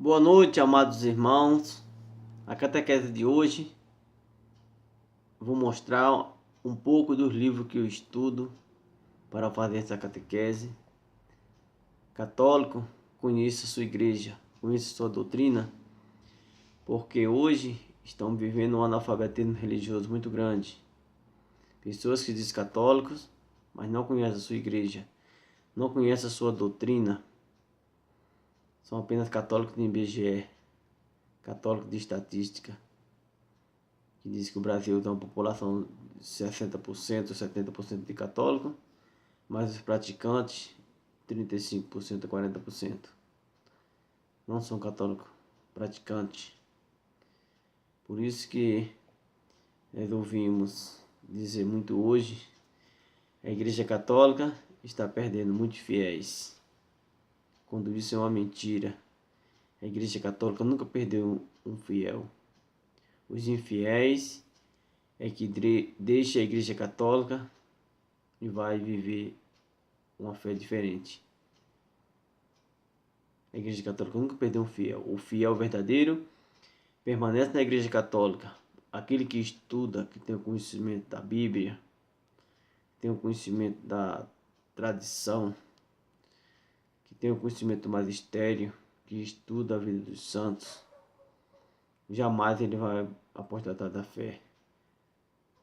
Boa noite, amados irmãos. A catequese de hoje vou mostrar um pouco dos livros que eu estudo para fazer essa catequese. Católico, conheça sua igreja, conheça sua doutrina, porque hoje estamos vivendo um analfabetismo religioso muito grande. Pessoas que dizem católicos, mas não conhecem a sua igreja, não conhecem a sua doutrina. São apenas católicos de IBGE, católicos de estatística, que diz que o Brasil tem uma população de 60%, 70% de católicos, mas os praticantes, 35% a 40%, não são católicos praticantes. Por isso que nós ouvimos dizer muito hoje, a Igreja Católica está perdendo muitos fiéis, quando isso é uma mentira. A Igreja Católica nunca perdeu um fiel. Os infiéis é que deixa a Igreja Católica e vai viver uma fé diferente. A Igreja Católica nunca perdeu um fiel. O fiel verdadeiro permanece na Igreja Católica. Aquele que estuda, que tem o conhecimento da Bíblia, tem o conhecimento da tradição, que tem o conhecimento do magistério, que estuda a vida dos santos, jamais ele vai apostatar da fé.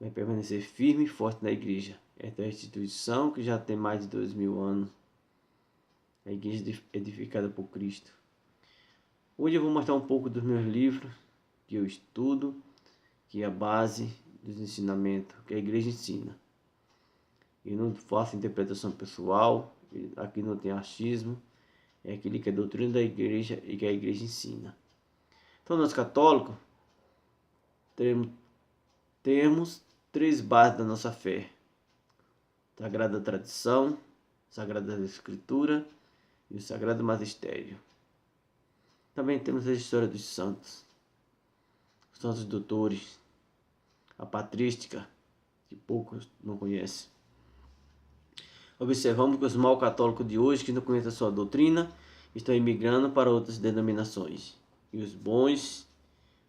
Vai permanecer firme e forte na igreja. Esta é a instituição que já tem mais de 2000 anos. A igreja edificada por Cristo. Hoje eu vou mostrar um pouco dos meus livros que eu estudo, que é a base dos ensinamentos que a igreja ensina. Eu não faço interpretação pessoal, aqui não tem achismo, é aquilo que é a doutrina da igreja e que a igreja ensina. Então nós católicos temos três bases da nossa fé: Sagrada Tradição, Sagrada Escritura e o Sagrado Magistério. Também temos a história dos santos, os santos doutores, a patrística, que poucos não conhecem. Observamos que os mal católicos de hoje, que não conhecem a sua doutrina, estão imigrando para outras denominações. E os bons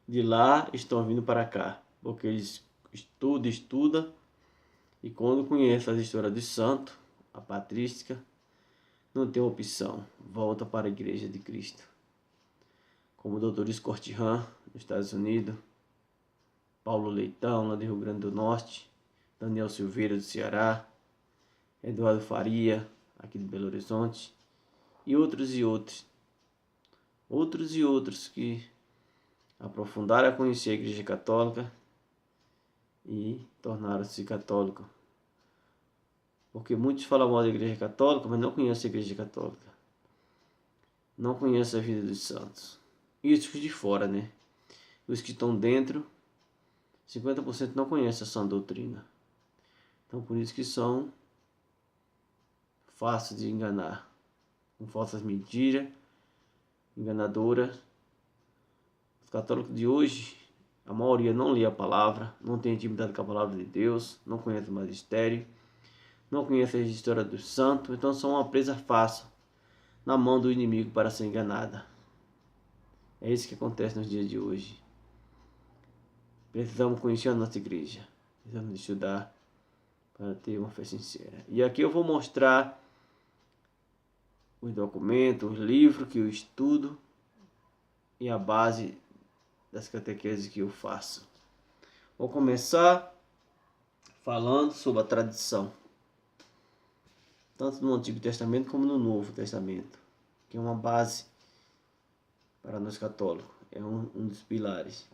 de lá estão vindo para cá, porque eles estudam, e quando conhecem as histórias dos santos, a patrística, não tem opção, volta para a Igreja de Cristo. Como o Dr. Scott Hahn, nos Estados Unidos, Paulo Leitão, lá do Rio Grande do Norte, Daniel Silveira, do Ceará, Eduardo Faria, aqui de Belo Horizonte, e outros e outros. Outros e outros que aprofundaram a conhecer a Igreja Católica e tornaram-se católicos. Porque muitos falam mal da Igreja Católica, mas não conhecem a Igreja Católica. Não conhecem a vida dos santos. E os de fora, né? Os que estão dentro, 50% não conhecem a sã doutrina. Então por isso que são fáceis de enganar. Com falsas mentiras, enganadoras. Os católicos de hoje, a maioria não lê a palavra, não tem intimidade com a palavra de Deus, não conhece o magistério, não conhece a história dos santos, então são uma presa fácil na mão do inimigo para ser enganada. É isso que acontece nos dias de hoje. Precisamos conhecer a nossa igreja, precisamos estudar para ter uma fé sincera. E aqui eu vou mostrar os documentos, os livros que eu estudo e a base das catequeses que eu faço. Vou começar falando sobre a tradição, tanto no Antigo Testamento como no Novo Testamento, que é uma base para nós católicos, é um dos pilares.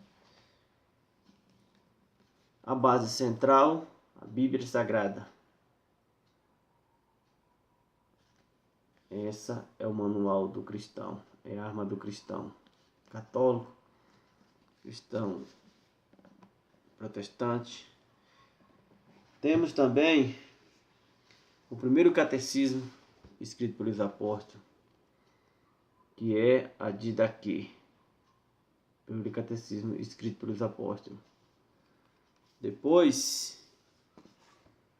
A base central, a Bíblia Sagrada. Essa é o manual do cristão, é a arma do cristão católico, cristão protestante. Temos também o primeiro catecismo escrito pelos apóstolos, que é a Didaquê. Primeiro catecismo escrito pelos apóstolos. Depois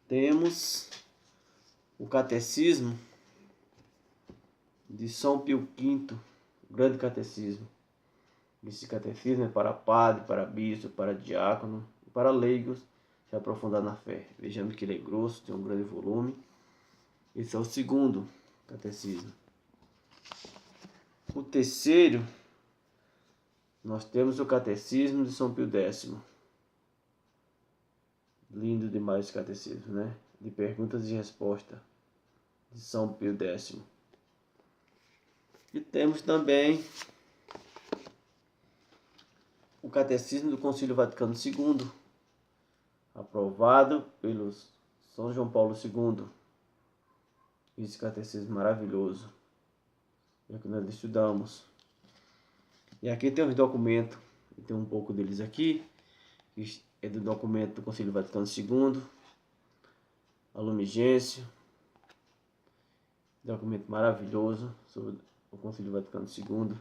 temos o catecismo de São Pio V, grande catecismo. Esse catecismo é para padre, para bispo, para diácono e para leigos se aprofundar na fé. Vejamos que ele é grosso, tem um grande volume. Esse é o segundo catecismo. O terceiro, nós temos o catecismo de São Pio X. Lindo demais esse catecismo, né? De perguntas e respostas de São Pio X. E temos também o Catecismo do Concílio Vaticano II, aprovado pelo São João Paulo II. Esse catecismo maravilhoso, é que nós estudamos. E aqui tem os documentos, tem um pouco deles aqui, que é do documento do Concílio Vaticano II, a Lumen Gentium, documento maravilhoso sobre o Concílio Vaticano II.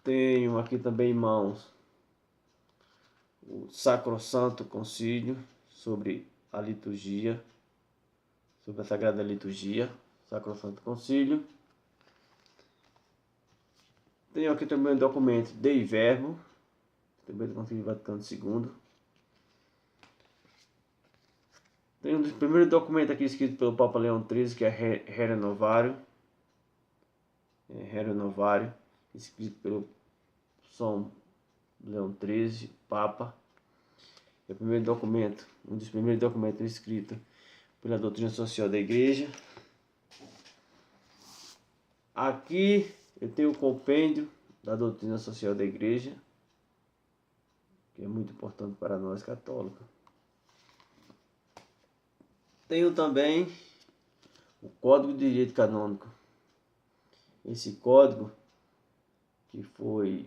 Tenho aqui também, irmãos, o Sacrosanto Concílio sobre a liturgia, sobre a Sagrada Liturgia, Sacrosanto Concílio. Tenho aqui também o documento Dei Verbo, também do Concílio Vaticano II. Tem um dos primeiros documentos aqui escrito pelo Papa Leão XIII, que é Rerum Novarum, escrito pelo São Leão XIII, Papa. É o primeiro documento, um dos primeiros documentos escritos pela doutrina social da Igreja. Aqui eu tenho o compêndio da doutrina social da Igreja, que é muito importante para nós católicos. Tenho também o Código de Direito Canônico. Esse código que foi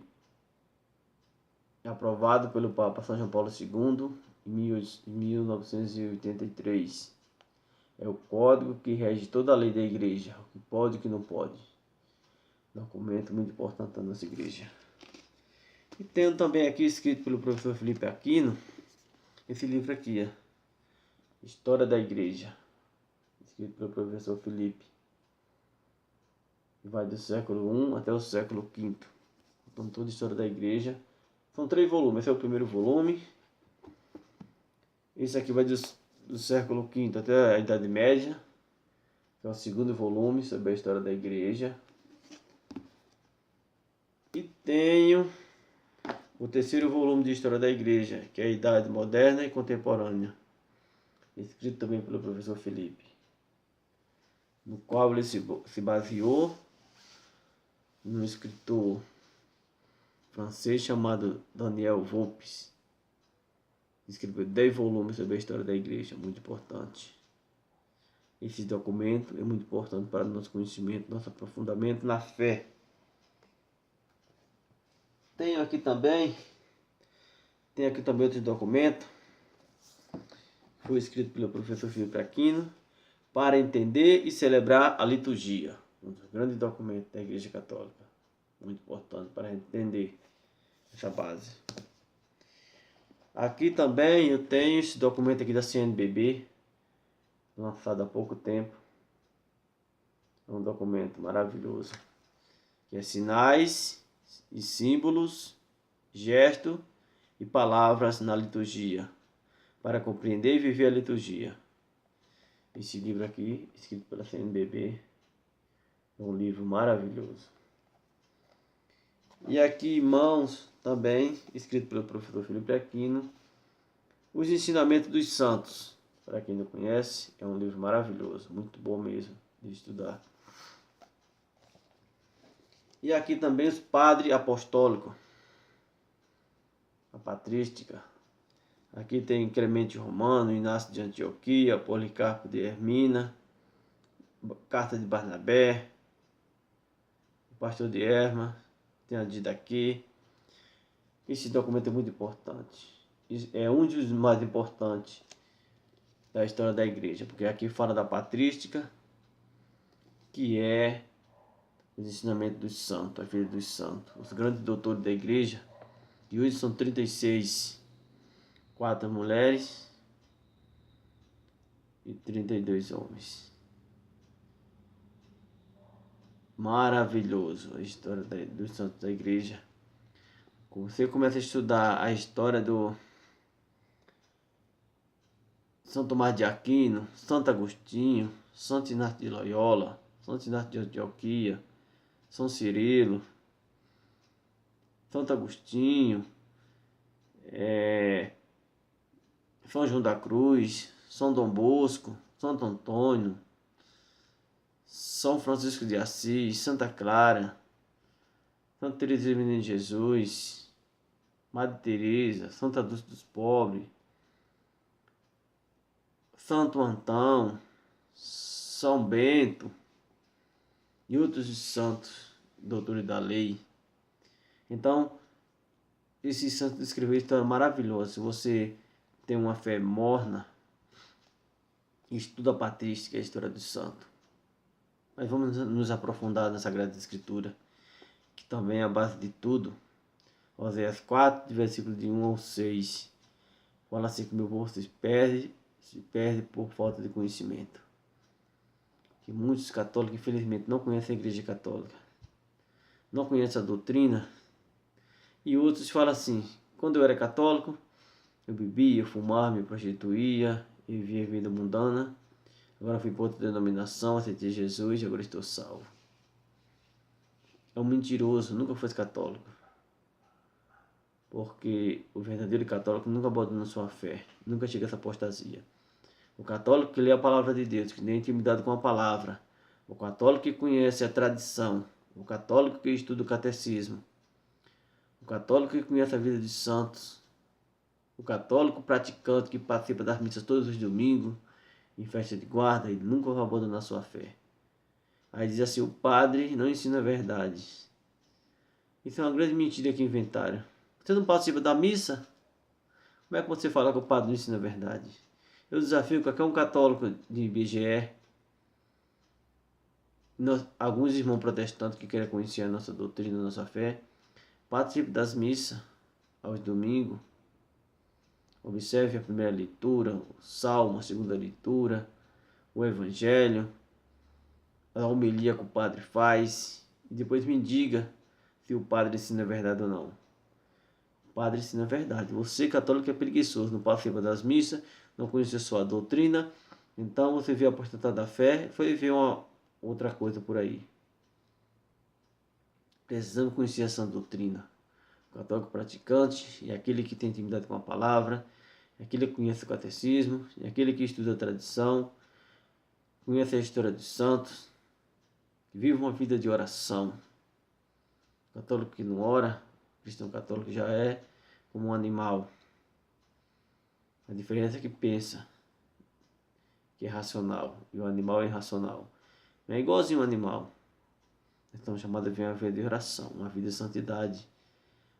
aprovado pelo Papa São João Paulo II em 1983. É o código que rege toda a lei da igreja, o que pode e o que não pode. Documento muito importante da nossa igreja. E tenho também aqui, escrito pelo professor Felipe Aquino, esse livro aqui, História da Igreja, escrito pelo professor Felipe. Vai do século I até o século V. Então, toda a história da igreja. São 3 volumes. Esse é o primeiro volume. Esse aqui vai do século V até a Idade Média. É o segundo volume sobre a história da igreja. E tenho o terceiro volume de História da Igreja, que é a Idade Moderna e Contemporânea, escrito também pelo professor Felipe, no qual ele se baseou num escritor francês chamado Daniel Volpes. Escreveu 10 volumes sobre a história da igreja, muito importante. Esse documento é muito importante para o nosso conhecimento, nosso aprofundamento na fé. Tenho aqui também outro documento, foi escrito pelo professor Filipe Aquino, para entender e celebrar a liturgia. Um dos grandes documentos da Igreja Católica. Muito importante para entender essa base. Aqui também eu tenho esse documento aqui da CNBB, lançado há pouco tempo. É um documento maravilhoso, que é sinais e símbolos, gestos e palavras na liturgia, para compreender e viver a liturgia. Esse livro aqui, escrito pela CNBB, é um livro maravilhoso. E aqui, irmãos, também, escrito pelo professor Felipe Aquino, Os Ensinamentos dos Santos. Para quem não conhece, é um livro maravilhoso, muito bom mesmo de estudar. E aqui também os Padres Apostólicos, a Patrística. Aqui tem Clemente Romano, Inácio de Antioquia, Policarpo de Hermina, Carta de Barnabé, o Pastor de Herma, tem a Didaquê. Esse documento é muito importante. É um dos mais importantes da história da igreja, porque aqui fala da patrística, que é os ensinamentos dos santos, a vida dos santos, os grandes doutores da igreja, que hoje são 36, 4 mulheres e 32 homens. maravilhoso a história dos santos da igreja. Quando você começa a estudar a história do São Tomás de Aquino, Santo Agostinho, Santo Inácio de Loyola, Santo Inácio de Antioquia, São Cirilo, Santo Agostinho, São João da Cruz, São Dom Bosco, Santo Antônio, São Francisco de Assis, Santa Clara, Santa Teresa de Menino Jesus, Madre Teresa, Santa Dulce dos Pobres, Santo Antão, São Bento e outros santos, doutores da lei. Então, esses santos escreveram história maravilhosa. Se você tem uma fé morna, estuda a patrística, a história do santo. Mas vamos nos aprofundar na Sagrada Escritura, que também é a base de tudo. Oséias 4, versículo de 1 ao 6. Fala assim que meu povo se perde por falta de conhecimento. Que muitos católicos, infelizmente, não conhecem a Igreja Católica. Não conhecem a doutrina. E outros falam assim, quando eu era católico, eu bebia, eu fumava, me prostituía, eu vivia a vida mundana. Agora fui para outra denominação, aceitei Jesus e agora estou salvo. É um mentiroso, nunca foi católico. Porque o verdadeiro católico nunca abandona sua fé, nunca chega a essa apostasia. O católico que lê a palavra de Deus, que tem intimidade com a palavra. O católico que conhece a tradição. O católico que estuda o catecismo. O católico que conhece a vida dos santos. O católico praticante que participa das missas todos os domingos, em festa de guarda, ele nunca vai abandonar sua fé. Aí diz assim, o padre não ensina a verdade. Isso é uma grande mentira que inventaram. Você não participa da missa? Como é que você fala que o padre não ensina a verdade? Eu desafio qualquer um católico de IBGE, alguns irmãos protestantes que querem conhecer a nossa doutrina, a nossa fé, participe das missas aos domingos, observe a primeira leitura, o salmo, a segunda leitura, o evangelho, a homilia que o padre faz, e depois me diga se o padre ensina a verdade ou não. O padre ensina a verdade. Você, católico, é preguiçoso, não participa das missas, não conhece a sua doutrina, então você vê a apostatar da fé, foi ver uma outra coisa por aí. Precisamos conhecer essa doutrina. O católico praticante é aquele que tem intimidade com a palavra, é aquele que conhece o catecismo, é aquele que estuda a tradição, conhece a história dos santos, que vive uma vida de oração. O católico que não ora, o cristão católico já é como um animal. A diferença é que pensa, que é racional, e o animal é irracional. Não é igualzinho um animal. Então, chamada de uma vida de oração, uma vida de santidade.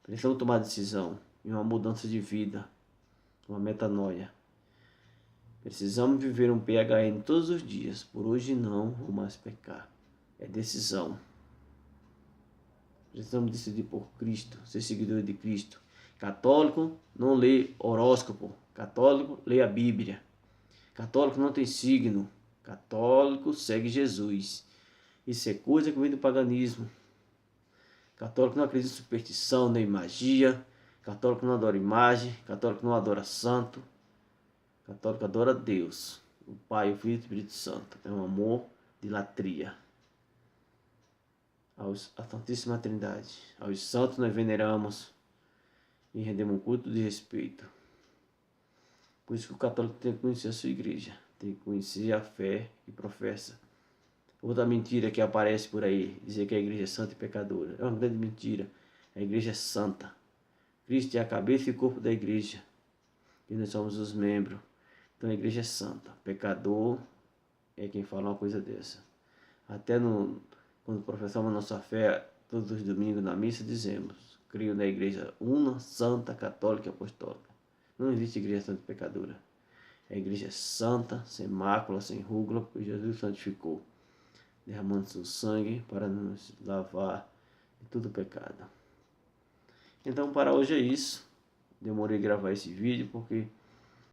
Precisamos tomar decisão em uma mudança de vida, uma metanoia. Precisamos viver um PHN todos os dias. Por hoje não vou mais pecar. É decisão. Precisamos decidir por Cristo, ser seguidor de Cristo. Católico não lê horóscopo. Católico lê a Bíblia. Católico não tem signo. Católico segue Jesus. Isso é coisa que vem do paganismo. Católico não acredita em superstição, nem magia. Católico não adora imagem. Católico não adora santo. Católico adora Deus, o Pai, o Filho e o Espírito Santo. É um amor de latria. A Santíssima Trindade. Aos santos nós veneramos e rendemos um culto de respeito. Por isso que o católico tem que conhecer a sua igreja. Tem que conhecer a fé que professa. Outra mentira que aparece por aí, dizer que a igreja é santa e pecadora. É uma grande mentira. A igreja é santa. Cristo é a cabeça e o corpo da igreja. E nós somos os membros. Então a igreja é santa. Pecador é quem fala uma coisa dessa. Até quando professamos a nossa fé, todos os domingos na missa, dizemos: creio na igreja una, santa, católica e apostólica. Não existe igreja santa e pecadora. A igreja é santa, sem mácula, sem rúgula, porque Jesus santificou, derramando seu sangue para nos lavar de todo pecado. Então, para hoje é isso. Demorei a gravar esse vídeo porque